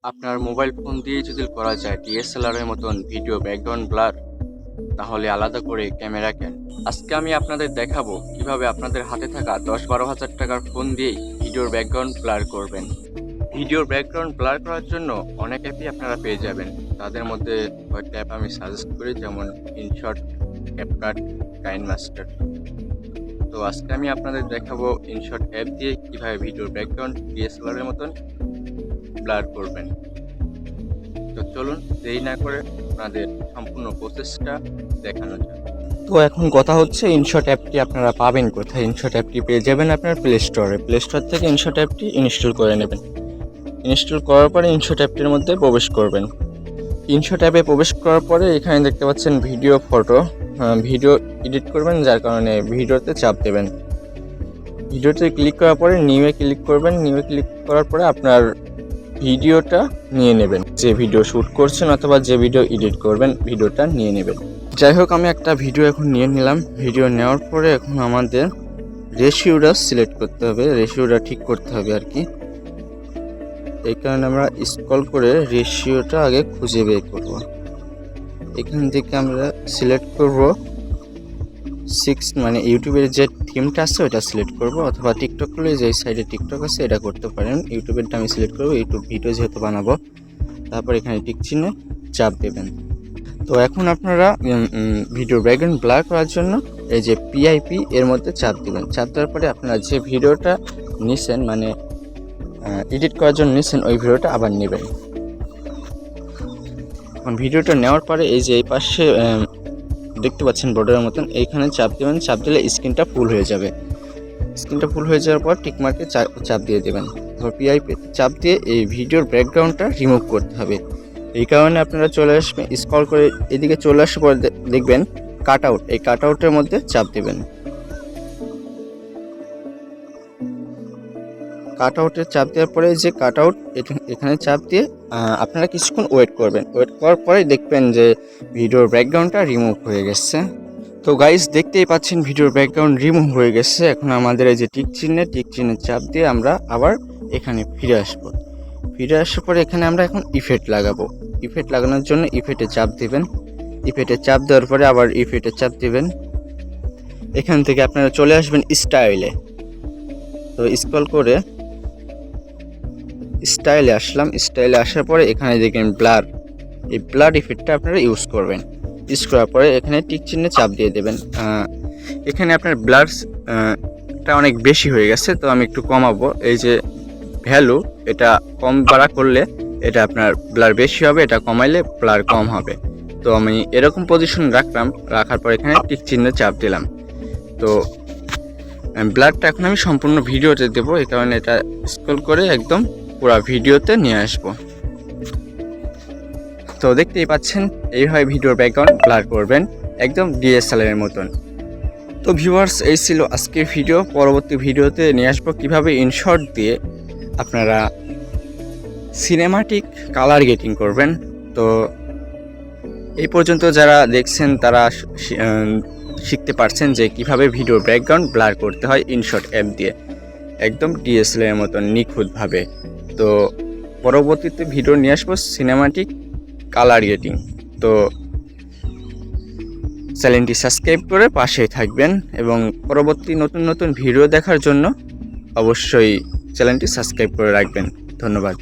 আপনার mobile phone দিয়ে যদি করা যায় ডিএসএলআর এর মতন ভিডিও ব্যাকগ্রাউন্ড ব্লার, তাহলে আলাদা করে ক্যামেরা কেন? আজকে আমি আপনাদের দেখাবো কিভাবে আপনাদের হাতে থাকা 10-12 হাজার টাকার ফোন দিয়েই ভিডিওর ব্যাকগ্রাউন্ড ব্লার করবেন। ভিডিওর ব্যাকগ্রাউন্ড ব্লার করার জন্য অনেক অ্যাপই আপনারা পেয়ে যাবেন। তাদের মধ্যে কয়েকটা অ্যাপ আমি সাজেস্ট করি, যেমন ইনশট, ক্যাপকাট, কাইনমাস্টার। তো আজকে আমি আপনাদের দেখাবো ইনশট অ্যাপ দিয়ে কিভাবে ভিডিওর ব্যাকগ্রাউন্ড ডিএসএলআর এর মতন ব্লার করবেন। তো চলুন দেরি না করে আপনাদের সম্পূর্ণ প্রসেসটা দেখানো যাক। তো এখন কথা হচ্ছে ইনশট অ্যাপটি আপনারা পাবেন কোথায়? ইনশট অ্যাপটি পেয়ে যাবেন আপনার প্লে স্টোর থেকে ইনশট অ্যাপটি ইনস্টল করে নেবেন। ইনস্টল করার পরে ইনশট অ্যাপটির মধ্যে প্রবেশ করবেন। ইনশট অ্যাপে প্রবেশ করার পরে এখানে দেখতে পাচ্ছেন ভিডিও, ফটো, ভিডিও এডিট করবেন, যার কারণে ভিডিওতে চাপ দেবেন। ভিডিওতে ক্লিক করার পরে নিউয়ে ক্লিক করবেন। নিউয়ে ক্লিক করার পরে আপনার ভিডিওটা নিয়ে নেবেন, যে ভিডিও শ্যুট করছেন অথবা যে ভিডিও এডিট করবেন ভিডিওটা নিয়ে নেবেন। যাই হোক, আমি একটা ভিডিও এখন নিয়ে নিলাম। ভিডিও নেওয়ার পরে এখন আমাদের রেশিওটা সিলেক্ট করতে হবে, রেশিওটা ঠিক করতে হবে আর কি। এই কারণে আমরা স্ক্রল করে রেশিওটা আগে খুঁজে বের করব। এখান থেকে আমরা সিলেক্ট করব 6, মানে ইউটিউবের যে থিমটা আছে ওটা সিলেক্ট করব, অথবা টিকটক করলে যে সাইডে টিকটক আছে এটা করতে পারেন। ইউটিউবেরটা আমি সিলেক্ট করব, ইউটিউব ভিডিও যেহেতু বানাবো। তারপর এখানে টিক চিহ্নে চাপ দেবেন। তো এখন আপনারা ভিডিও ব্যাকগ্রাউন্ড ব্লার করার জন্য এই যে পিআইপি এর মধ্যে চাপ দেবেন। চাপ দেওয়ার পরে আপনারা যে ভিডিওটা নিছেন, মানে এডিট করার জন্য নিছেন, ওই ভিডিওটা আবার নেবেন। এখন ভিডিওটা নেওয়ার পরে এই যে এই পাশে দেখতে পাচ্ছেন বর্ডারের মতন, এইখানে চাপ দেবেন। চাপ দিলে স্ক্রিনটা ফুল হয়ে যাবে। স্ক্রিনটা ফুল হয়ে যাওয়ার পর টিক মার্কে চাপ দিয়ে দেবেন। তারপর পিআইপি চাপ দিয়ে এই ভিডিওর ব্যাকগ্রাউন্ডটা রিমুভ করতে হবে। এই কারণে আপনারা চলে আসবেন, স্ক্রল করে এদিকে চলে আসার পর দেখবেন কাট আউট, এই কাট আউটের মধ্যে চাপ দেবেন। কাট আউটে চাপ দেওয়ার পরে যে কাট আউট, এখানে চাপ দিয়ে আপনারা কিছুক্ষণ ওয়েট করবেন। ওয়েট করার পরে দেখবেন যে ভিডিওর ব্যাকগ্রাউন্ডটা রিমুভ হয়ে গেছে। তো গাইস, দেখতেই পাচ্ছেন ভিডিওর ব্যাকগ্রাউন্ড রিমুভ হয়ে গেছে। এখন আমাদের এই যে টিক চিহ্নে চাপ দিয়ে আমরা আবার এখানে ফিরে আসবো। ফিরে আসার পরে এখানে আমরা এখন ইফেক্ট লাগাবো। ইফেক্ট লাগানোর জন্য ইফেক্টে চাপ দিবেন। ইফেক্টে চাপ দেওয়ার পরে আবার ইফেক্টে চাপ দিবেন। এখান থেকে আপনারা চলে আসবেন স্টাইলে। তো স্ক্রল করে স্টাইলে আসলাম। স্টাইলে আসার পরে এখানে দেখেন ব্লার, এই ব্লার ইফেক্টটা আপনারা ইউজ করবেন। ইউজ করার পরে এখানে টিক চিহ্নে চাপ দিয়ে দেবেন। এখানে আপনার ব্লারটা অনেক বেশি হয়ে গেছে, তো আমি একটু কমাবো। এই যে ভ্যালু, এটা কম বাড়া করলে এটা আপনার ব্লার বেশি হবে, এটা কমাইলে ব্লার কম হবে। তো আমি এরকম পজিশন রাখলাম। রাখার পর এখানে টিক চিহ্নে চাপ দিলাম। তো ব্লারটা এখন আমি সম্পূর্ণ ভিডিওতে দেবো, এই কারণে এটা স্ক্রল করে একদম পুরো ভিডিওতে নিয়ে আসবো। তো দেখতেই পাচ্ছেন এইভাবে ভিডিওর ব্যাকগ্রাউন্ড ব্লার করবেন একদম ডিএসএলআর এর মতন। তো ভিউয়ার্স, এই ছিল আজকের ভিডিও। পরবর্তী ভিডিওতে নিয়ে আসবো কীভাবে ইনশট দিয়ে আপনারা সিনেমাটিক কালার গেটিং করবেন। তো এই পর্যন্ত যারা দেখছেন তারা শিখতে পারছেন যে কিভাবে ভিডিওর ব্যাকগ্রাউন্ড ব্লার করতে হয় ইনশট অ্যাপ দিয়ে, একদম ডিএসএলআর এর মতন নিখুঁতভাবে। তো পরবর্তীতে ভিডিও নিয়ে আসবো সিনেমাটিক কালার গেটিং। তো চ্যানেলটি সাবস্ক্রাইব করে পাশেই থাকবেন, এবং পরবর্তী নতুন নতুন ভিডিও দেখার জন্য অবশ্যই চ্যানেলটি সাবস্ক্রাইব করে রাখবেন। ধন্যবাদ।